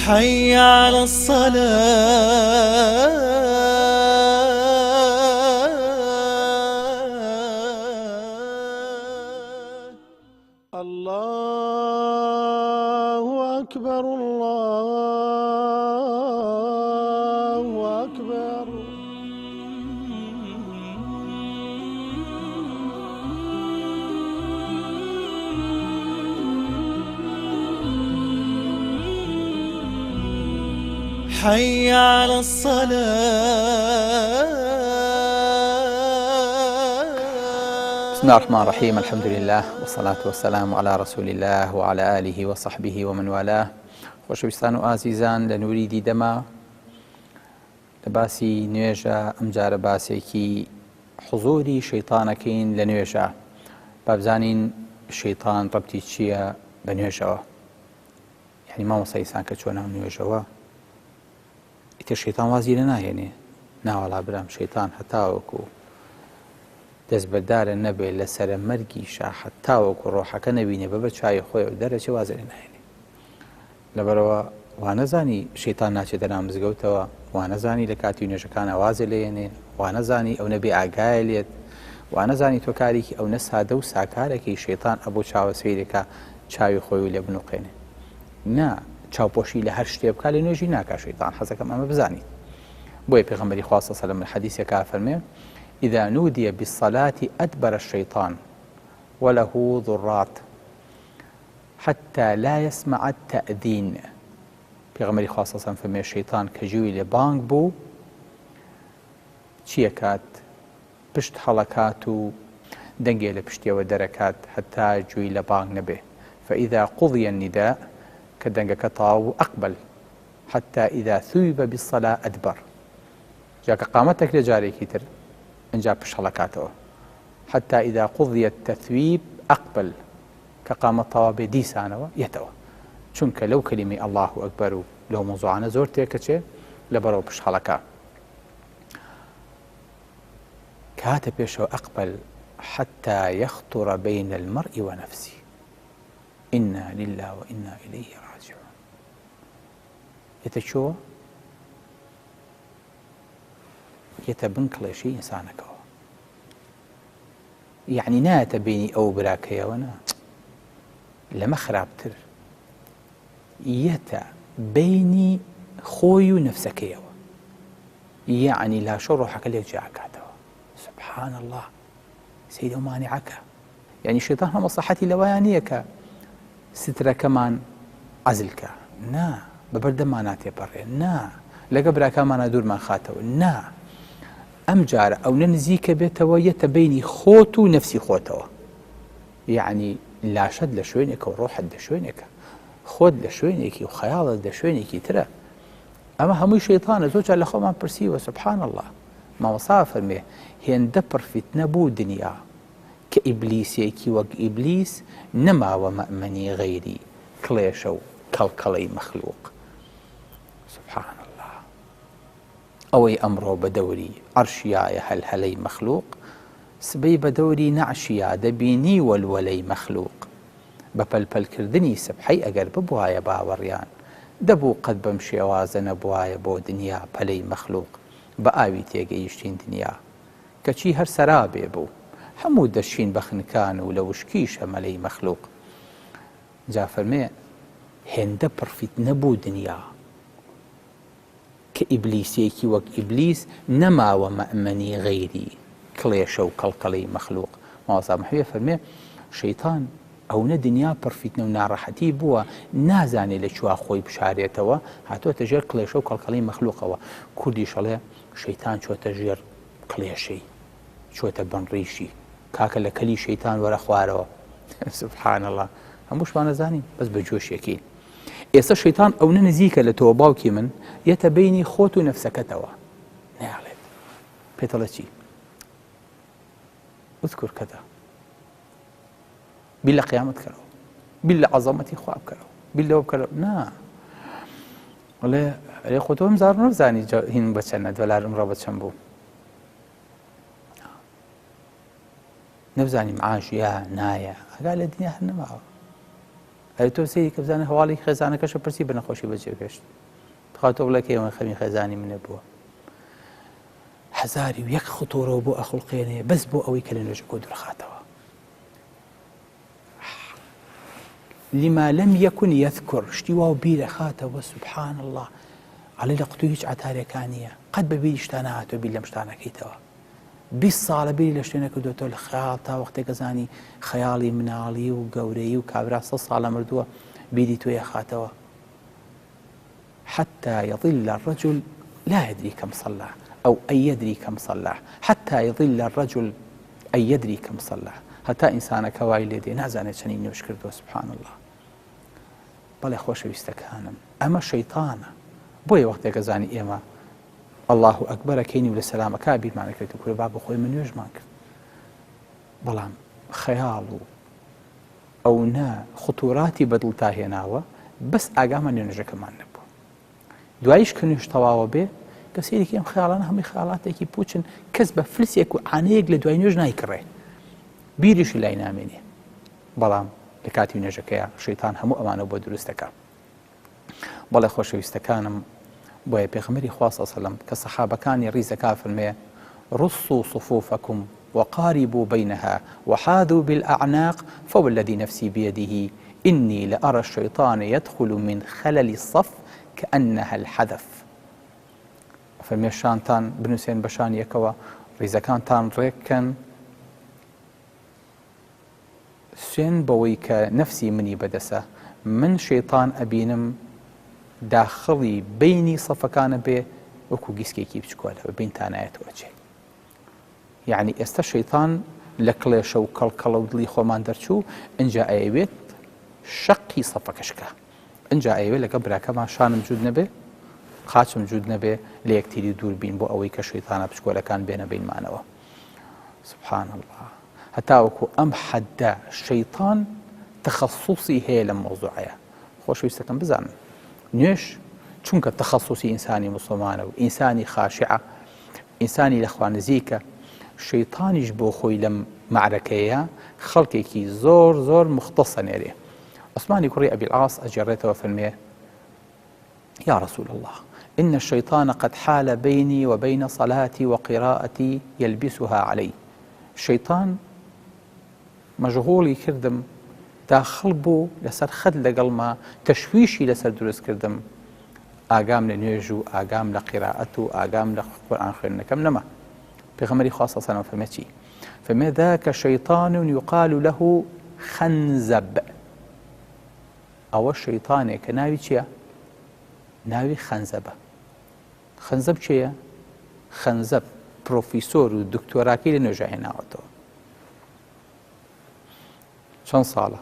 حي على الصلاة الله أكبر الله أكبر. حي على الصلاة. بسم الله الرحمن الرحيم. الحمد لله والصلاة والسلام على رسول الله وعلى آله وصحبه ومن والاه. خۆشەویستان و ئازیزان لە نووری دیدەما لە باسی نوێژە ئەم جارە باسێکی حوزوری شەیتانەکەین لە نوێژە. با بزانین شەیتان ڕەبتی چییە بە نوێژەوە؟ یعنی مامۆستا ئیسان کە چۆن ناو نوێژەوە ئیتر شەیتان وازی لە ناهێنێ. ناوەڵا برام شەیتان هەتاوەکو دەست بەردارە نەبێت لە سەرە مەرگیشە هەتاوەکو ڕۆحەکە نەبینێ بە چای خۆی و دەرەچێ وازە لێ ناهێنێ. لەبەرەوە وانەزانی شەیتان ناچێتە ناو مزگەوتەوە، وانەزانی لە کاتی نوێژەکان ئاوازە لێنێ، وانەزانی ئەو نەبێ ئاگایە لێت، وانەزانی تۆ کارێکی ئەو نە سادە و ساکارێکی شەیتان ئەبوو چاوە سەیرێکە چاوی خۆی و لێ بنوقێنێ. نا چاوپۆشی لە هەر شتێ بکات لە نوێژی ناکا شەیتان. حەزەکەم ئەمە بزانیت. بۆیە پێغەمبەری خوا صلی الله علیه و سلم لە حەدیثێکا فەرمێ: إذا نودي بالصلاة أدبر الشيطان وله ضرات حتى لا يسمع التأذين. پێغەمبەری خوا صلی الله علیه و سلم فەرمێ شەیتان کە جووی لێ بانگ بوو چییە کات؟ پشت هەڵەکات و دەنگێ لە پشتیەوە دەرەکات حتا جووی لە بانگ نەبێ. فإذا قضي النداء کە دەنگەکە تاو أقبل حتى إذا ثوب بالصلاة أدبر. جاکە قامەتێک لە جارێکی تر ئەنجا پشت هەڵەکاتەوە. حتى إذا قضي التثويب أقبل کە قامەت تەوا بێ دیسانەوە یەتەوە. چونکە لەو کەلیمەی الله ئەکبەر و لەو مۆزوعانە زۆر تێکەچێ لەبەرەوە پشت هەڵەکات. کاتە پێشەوە أقبل حتى يخطر بين المرء ونفسه إنا لله وإنا إليه راجعون. يتشوى يتبن كلشي إنسانك، يعني نات بيني أو براكيا وانا لما خرابتر يتا بيني خوي نفسك يوا، يعني لا شرحك ليك جاك. سبحان الله سيد مانعك. يعني الشيطان مصلحتي لوانيك سترە کەمان عەزلکە نا بەبەردەمانە تێپەڕێ نا لەگە براکانمانە دوورمان خاتەوە نا ئەم جارە ئەو نزیکە بێتەوە یەتە بینی خۆت و نەفسی خۆتەوە. یعنی لاشەت لە شوێنێکە و ڕۆحت لە شوێنێکە، خۆت لە شوێنێکی و خەیاڵت لە شوێنێکی ترە. ئەمە هەمووی شەیتانە. زۆر جار لە خۆمان پرسیوە سبحان الله مامۆستا فەرمێ هێندە پڕ فیتنە بوو دنیا کە ئیبلیسێکی وەک ئیبلیس نەماوە مەئمەنی غەیری کڵێشە و کەڵکەڵەی مەخلوق. سبحان الله. ئەوەی ئەمڕۆ بە دەوری عەرشیایە هەلهەلەی مەخلوق، سبەی بە دەوری نەعشیە دەبینی وەلوەلەی مەخلوق. بە پەلپەلکردنی سبحەی ئەگەر ببوایە باوەڕیان دەبوو قەت بەم شێوازە نەبوایە بۆ دنیا پەلەی مەخلوق بە ئاوی تێگەیشتین دنیا کەچی هەر سەرابێ بوو هەموو دەشین بە خنکان و لە وشکیشە مەلەی مەخلوق. جا فەرمێ هێندە پڕفیت نەبوو دنیا کە ئیبلیسێکی وەک ئیبلیس نەماوە مەئمەنی غەیری کڵێشە و کەڵکەڵەی مەخلوق. مامۆستا محەویە فەرمێ شەیتان ئەوە دنیا پڕفیتنە و ناڕەحەتی بووە نازانێ لە چوا خۆی بشارێتەوە هاتووەتە ژێر کڵێشە و کەڵکەڵەی مەخلوقەوە. کوردی شەڵێ شەیتان چۆتە ژێر کڵێشەی چۆتە بنڕیشی کاکە لە کەلی شەیتان وەرە خوارەوە. سبحان الله هەمووشمان نەزانین بەس بە جۆشێکی. ئێستا شەیتان ئەو نزیکە لە تۆ باوکی من یەتە بینی خۆت و نەفسەکەتەوە نەیاڵێت پێتەڵە چی؟ اذكر كذا بیل لە قیامەت کەرەوە، بیل لە عەزەمەتی خوا بکەرەوە، بیل لەوە بکەرەوە. نا وڵێ ئەرێ خۆ تۆ ئەمجار نەزانی هین بە چەندە دۆلار ئەمڕۆ بە چەند بوو، نەبزانیم عاش یا نایە. ئەگا لە دنیا هەر نەماوە ئەی تۆ سەیری کە بزانە هەواڵی خێزانەکەشە پرسی بە نەخۆشی بەجێگەشت خاتۆ بڵێ کێوە خەمی خێزانی منە بووە 1001 خطۆرەوە بۆ ئەخڵقێنێ بەس بۆ ئەوەی کە لە نوێژەکە دوورخاتەوە لما لم يكن يذكر شتی واو بیرە خاتەوە سبحان الله عەڵێ لە قوتوی هیچ عەتارێکانیە قەت بە بیری شتان نەهاتۆ بیر لەم شتانەکەیتەوە 20 ساڵە بیری لە شتێنە کردوێتەوە لە خەیاڵ تا وەختێکە زانی خەیاڵی مناڵی و گەورەی و کابرا 100 ساڵە مردووە بیری تۆ یەخاتەوە حتى يظل الرجل لا يدري كم صلى أو أن يدري كم صلى حتى يظل الرجل أن يدري كم صلى حتى إنسانك وايل دي نازانێت چەندی نوێژ کردووە سبحان الله بەڵێ خۆشەویستەکانم ئەمە شەیتانە بۆیە وەختێکە زانی ئێمە الله ئەکبەرە کەینی و لە سەلامەکە بیرمانەکرێت و کورە با بە خۆی من نوێژمان کرد بەڵام خەیاڵ و ئەو نا خطوراتی بەدڵ تا هێناوە بەس ئاگامان لە نوێژەکەمان نەبووە دواییش کە نوێژ تەواوە بێ کە سەیرێکی ئەم خەیاڵانە هەمووی خەیاڵاتێکی پوچن کەس بە فلسێک و عانەیەک لە دوای نوێژ نایکڕێ بیریشی لای نامێنێ بەڵام لە کاتی نوێژەکەیە شەیتان هەموو ئەمانە بۆ دروستەکە بەڵێ خۆشەویستەکانم بۆیە پێغەمبەری خوا صلی الله علیه و سلم کە سەحابەکانی ڕیزەکە فەرمێ رصوا صفوفكم وقاربوا بينها وحاذوا بالأعناق فوالذي نفسي بيده إني لأرى الشيطان يدخل من خلل الصف كأنها الحذف فەرمێ شانتان بنووسێن بە شانیەکەوە ڕیزەکانتان ڕێککەن سوێن بەوەی کە نەفسی منی بەدەسە من شەیطان ئەبینم داخڵی بینی سەفەکانە بێ وەکو گیسکێکی بچکۆلە بە بینتانایەتەوە چێ یعنی ئێستا شەیطان لە کڵێشە و کەڵکەڵە و دڵی خۆمان دەرچوو ئەنجا ئەیەوێت شەقی سەفەکەشکە ئەنجا ئەیەوێت لەگە براکەمان شانم جوود نەبێ قاچم جوود نەبێ لە یەکتری دوور بین بۆ ئەوەی کە شەیطانە بچکۆلەکان بێنە بینمانەوە سبحان الله هەتاوەکو ئەم حەدە شەیطان تەخەسوسی هەیە لەم مەوزوعەیە خۆشەویستەکەم بزانن نوێژ چونکە تەخەسوسی ئینسانی موسڵمانە و ئینسانی خاشعە ئینسانی لەخوا نزیکە شەیطانیش بۆ خۆی لەم معرەکەیە خەڵکێکی زۆر زۆر مختصە نێرێ عوسمانی کوڕی ئەبی العاص ئەجێڕێتەوە فەرمێ يا رسول الله إن الشيطان قد حال بيني وبين صلاتي وقراءتي يلبسها علي الشيطان مەژغوڵی کردم داخڵ بوو لەسەر خەت لەگەڵما تەشویشی لەسەر دروست کردم ئاگام لە نوێژ و ئاگام لە قیراءەت و ئاگام لە قورئان خوێندنەکەم نەما پێغەمبەری خوا صلی الله علیه و سلم فەرمێ چی فەرمێ ذاک شەیطان یقال له خەنزەب ئەوە شەیطانێک کە ناوی چییە ناوی خەنزەبە خەنزەب چییە خەنزەب پرۆفیسۆر و دکتۆراکەی لە نوێژە هێناوەتەوە چەند ساڵە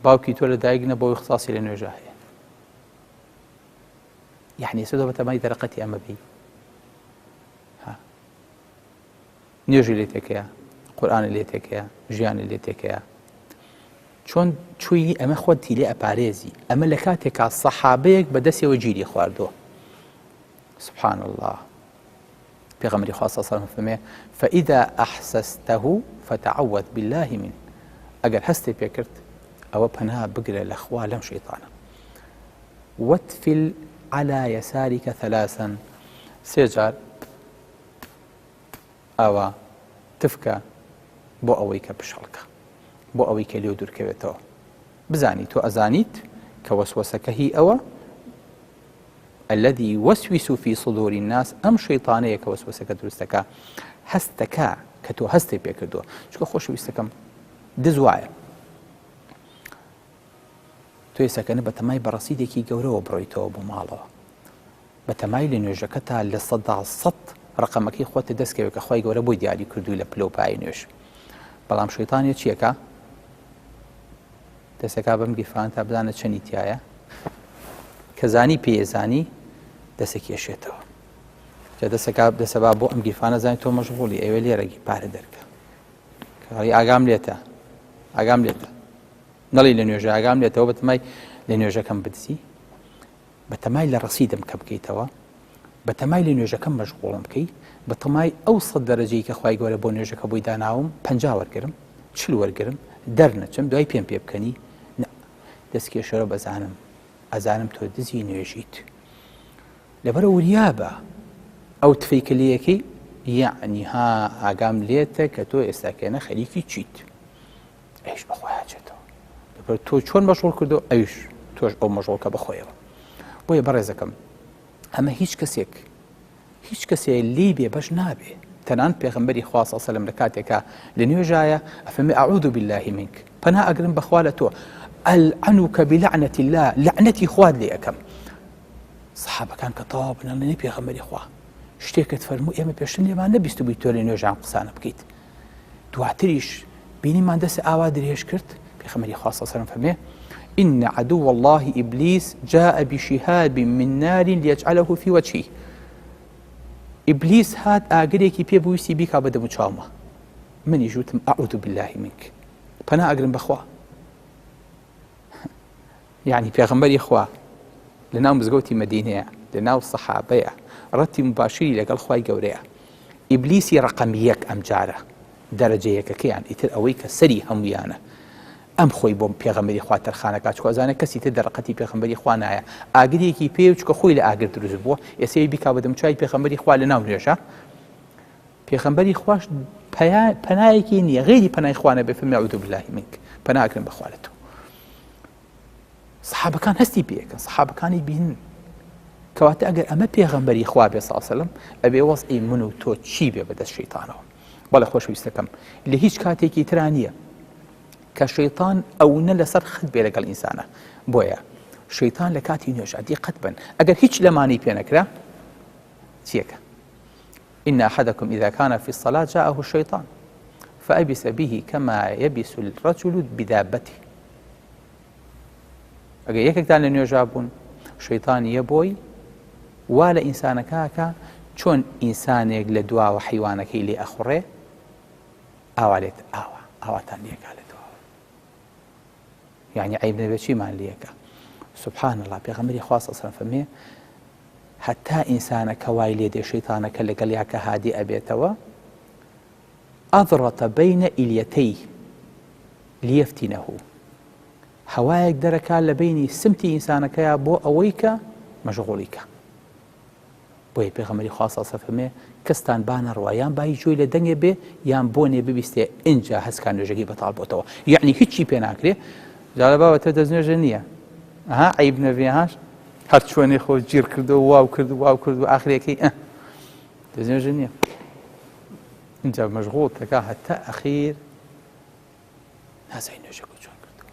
باوکی تۆ لە دایک نە بۆ اختصاصی لە نوێژە هەیە یعنی سەدۆ بەتەمای دەرەقەتی ئەمە بی نوێژی لێ تێکەیە قورئانە لێ تێکەیە ژیانە لێ تێکەیە چۆن چووی ئەمە خۆتی لێ ئەپارێزی ئەمە لە کاتێکا سەحابەیەک بەدەستەوە گیری خواردووە سبحان الله پێغەمبەری خوا صلی الله علیه و سلم فەرمێ فإذا أحسسته فتعوذ بالله منه ئەگەر هەستی پێکرد ئەوە پەنا بگرە لە خوا لەم شەیطانە وەتفل على يسارك ثلاثا سێجار ئەوە تفکە بۆ ئەوەی کە بشەڵکە بۆ ئەوەی کە لێو دوورکەوێتەوە بزانی تۆ ئەزانیت کە وەسوەسەکە هی ئەوە الذي يوسوس في صدور الناس ئەم شەیطانەیە کە وەسوەسەکە دروستەکە هەستەکە کە تۆ هەستی پێکردووە چونکە خۆشەویستەکەم دز وایە تۆ ئێساکەنە بە تەمای بەڕەسیدێکی گەورەوە بڕۆیتەوە بۆ ماڵەوە بە تەمای لە نوێژەکە تا لە 100 ڕقەمەکەی خۆتە دەستکەوێت کە خی گەورە بۆی دیاری کردووی لە پلۆپای نوێژ بەڵام شەیطانیە چیەکە دەستەکە بەم گیرفان تا بزانە چەندی تایە کە زانی پێزانی دەسێکێشێتەوە کە دەسەبا بۆ ئەم گیرفانە زانی تۆ مەشغوڵی ئەوێ لێرەگی پارە دەرکە کەڵی ئاگام لێتە ئاگام لێتە نەڵی لە نوێژە ئاگام لێتەوە بەتەمای لە نوێژەکەم بدزی بەتەمای لە ڕەسیدم کە بکەیتەوە بەتەمای لە نوێژەکەم مەشغوڵم بکەی بەتەمای ئەو 100 دەرەجەی کە خوای گەورە بۆ نوێژەکە بۆی داناوم 50 وەرگرم 40 وەرگرم دەرنەچم دوای پێم پێ بکەنی دەستکێشەرە ئەزانم تۆ دزی نوێژیت لەبەرە وریابە ئەو تفەیکەلیەکەی یعنی ها ئاگام لێتە کە تۆ ئێستاکەێنە خەریکی چیت ئەیش بەخۆی هاچێتەوە لەبەر تۆ چۆن مەشغوڵ کردو ئەویش تۆش ئەو مەشغوڵکە بەخۆیەوە بۆیە بەڕێزەکەم ئەمە هیچ کەسێک لی بێ بەش نابێ تەنان پێغەمبەری خوا صلی الله علیه و سلم لە کاتێکە لە نوێژایە ئەفەرمێ ئەعوذ بالله منک پەنا ئەگرم بەخوا لە تۆ ئەلعنک بلعنة الله لعنەتی خوات لێ ئەەکەم سەحابەکان کە تەواو بنەڵێنی پێغەمبەری خوا شتێکت فەرموو ئێمە پێشتر لێمان نەبیست بووی تۆ لە نوێژان قسانە بکەیت دواتریش بینیمان دەست ئاوا درێژ کرد پێغەمبەری خوا صلی الله علیه و سلم فەرمێ إن عدو الله إبليس جاء بشهاب من نار ليجعله في وجهه إبليس هات ئاگرێکی پێ بوویستی بیکا بە دەم و چاومە منی ژوتم ئەعوذ بالله منک پەنا ئەگرم بەخوا یعنی پێغەمبەری خوا لە ناو مزگەوتی مەدینەیە لە ناو سەحابەیە ڕەتی مباشری لەگەڵ خوای گەورەیە ئیبلیسی ڕقەم یەک ئەم جارە دەرەجە یەکەکەیان ئیتر ئەوەی کە سەری هەموویانە ئەم خۆی بۆ پێغەمبەری خوا تەرخانەکە چکۆ ئەزانە کەسی تر دەرەقەتی پێغەمبەری خوا نایە ئاگرێکی پێ و چکە خۆی لە ئاگر دروست بووە ئێستا بیکا بە دەمچوای پێغەمبەری خوا لە ناو نوێژە پێغەمبەری خوش پەنایەکی نییە غێری پەنای خوا نەبێ فەرمێ ئەعوذ بالله منک پەنا ئەگرم بەخوا لە تۆ سەحابەکان هەستی پێکەن سەحابەکانی بینن کەواتە ئەگەر ئەمە پێغەمبەری خوا بێ صلی الله علیه و سلم ئەبێ وەزعی من و تۆ چی بێ بەدەست شەیتانەوە بەڵێ خۆشەویستەکەم لە هیچ کاتێکی ترا نییە کە شەیتان ئەوەنە لەسەر خەت بێ لەگەڵ ئینسانە بۆیە شەیتان لە کاتی نوێژ دیقەت بن ئەگەر هیچ لەمانی پێ نەکرا چیەکە إن أحدكم إذا كان في الصلاة جاءه الشيطان فأبس به كما يبس الرجل بدابته ئەگەر یەکێکتان لە نوێژا بوون شەیتانی یەبۆی وا لە ئینسانەکەکە چۆن ئینسانێک لە دواوە حیوانەکەی لێ ئەخوڕێ ئاوا لێت ئاواتان لێکا لە دواوە یعنی عیب نەبێت چیمان لێکە سبحان الله پێغەمبەری خوا صلی الله علیه و سلم فەرمێ هەتا ئینسانەکە وای لێ دێ شەیتانەکە لەگەڵ یاکە هادی ئەبێتەوە ئەضڕەتە بەینە ئیلیەتەی لیەفتینەهو هەوایەک دەرەکات لە بینی سمتی ئینسانەکەیە بۆ ئەوەی کە مەشغوڵیکە بۆیە پێغەمبەری خوا صلی الله علیه و سلم فەرمێ کەستان با نەڕوا یان بای جۆی لە دەنگێ بێ یان بۆنێ ببیستێ ئینجا هەستکان نوێژەکەی بەتاڵ بۆتەوە یعنی هیچی پێ ناکرێ جا لە باوەتە دەستنوێژە نییە ئەها عیب نەبێ هاش هەر چۆنێ خۆ گیر کردو واو کردو ئاخرێکەی دەستنوێژە نییە اینجا مەشغوڵ تەکا هەتا ئەخیر نازای نوێژەکە چۆن کردو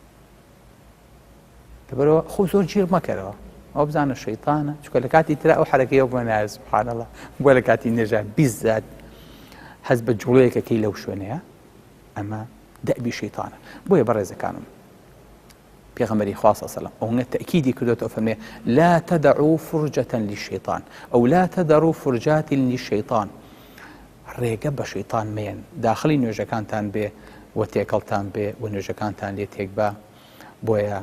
لەبەرەوە خۆ زۆر گیر مەکەرەوە ئەو بزانە شەیتانە چکە لە کاتی ترا ئەو حرەکەیە بۆ نایە سبحان الله بۆ لە کاتی نێژە بیزات هەز بە جوڵەیەکەکەی لەو شوێنەیە ئەمە دەبی شەیتانە بۆیە بەڕێزەکانم پێغەمبەری خوا صلی الله علیه و سلم ئەوەنە تەکیدی کردوێتەوە فەرمێ لا تدعوا فرجة للشيطان أو لا تذروا فرجات للشيطان ڕێگە بە شەیتان مێن داخلی نوێژەکانتان بێ و تێکەڵتان بێ و نوێژەکانتان لێ تێک بە بۆیە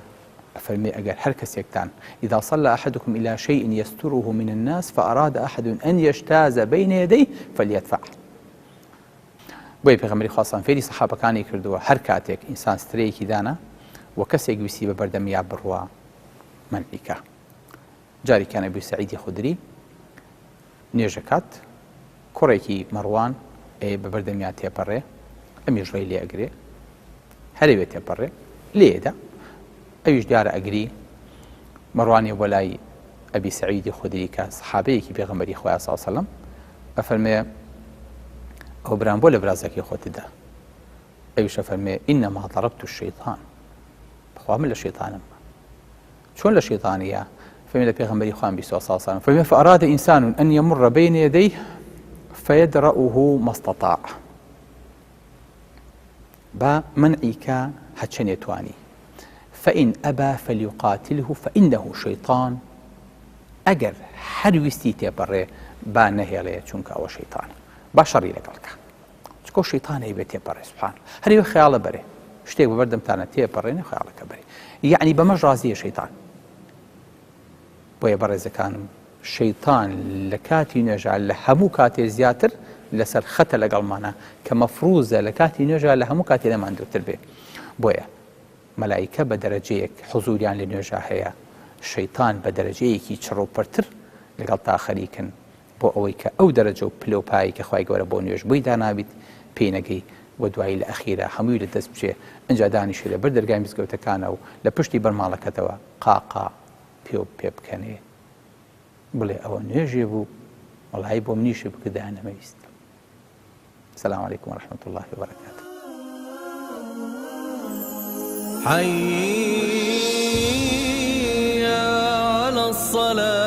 فرمي أجر هركة سيكتان إذا صلى أحدكم إلى شيء يستره من الناس فأراد أحد أن يجتاز بين يديه فليدفع بۆی پێغەمبەری خوا فێری سەحابەکانی کردووە هەر کاتێک ئینسان سترەیەکی دانا و کەسێک ویسی بە بەردەمیا بڕوا منعیکە جارێکیان ئەبوی سەعیدی خودری نوێژەکات کوڕێکی مەڕوان بە بەردەمیا تێپەڕێ ئەمیش ڕێی لێ ئەگرێ هەرەوێ تێپەڕێ لێدا ئەویش دیارە ئەگری مەڕوانی بۆ لای ئەبی سەعیدی خودری کە سەحابەیەکی پێغەمبەری خوا صلی الله علیه و سلم ئەفەرمێ ئەو بران بۆ لە برازەکەی خۆتدا ئەویش ئەفەرمێ ئینەما ضەرەبت الشەیطان بەخوا من لە شەیطانم چۆن لە شەیطانیە فەرمێ لە پێغەمبەری خوا صلی الله علیه و سلم فەرمێ فأراد إنسان أن يمر بين يديه فيدرأه ما استطاع با منعیکە هەرچە نێتوانی فإن أبى فليقاتله فإنه شيطان أجر حرويستي تبرئ با نهيلة چونك أو شيطان بشري لقلك چكو شيطان يبي تبرئ سبحان هل خيال بري شتي ببردم تانا تبرئ خيالك بري يعني بمجرازية شيطان ويبرئ إذا كان شيطان لكاتي نجعل لهمو كاتي زياتر لسر خطر لقلمانا كمفروزة لكاتي نجعل لهمو كاتي لما عنده تربية بويا مەلایکە بە دەرەجەیەک حوزوریان لە نوێژە هەیە، شەیتان بە دەرەجەیەکی چڕۆپەرتر لەگەڵ تا خەریکن بۆ ئەوەی کە ئەو دەرەجە و پلۆپایی کە خوای گەورە بۆ نوێژ بۆی دانابیت پێی نەگەی و دوایی لە ئەخیرە هەمووی لە دەست بچێ ئەنجا دانیشێ لە بەر دەرگای مزگەوتەکانە و لە پشتی بەرماڵەکەتەوە قاقا پێ بکەنێ بڵێ ئەوە نوێژێ بوو وەڵای بۆ منیشە بکردا نەمەویست. السلام عليكم ورحمة الله وبركاته. حي على الصلاة.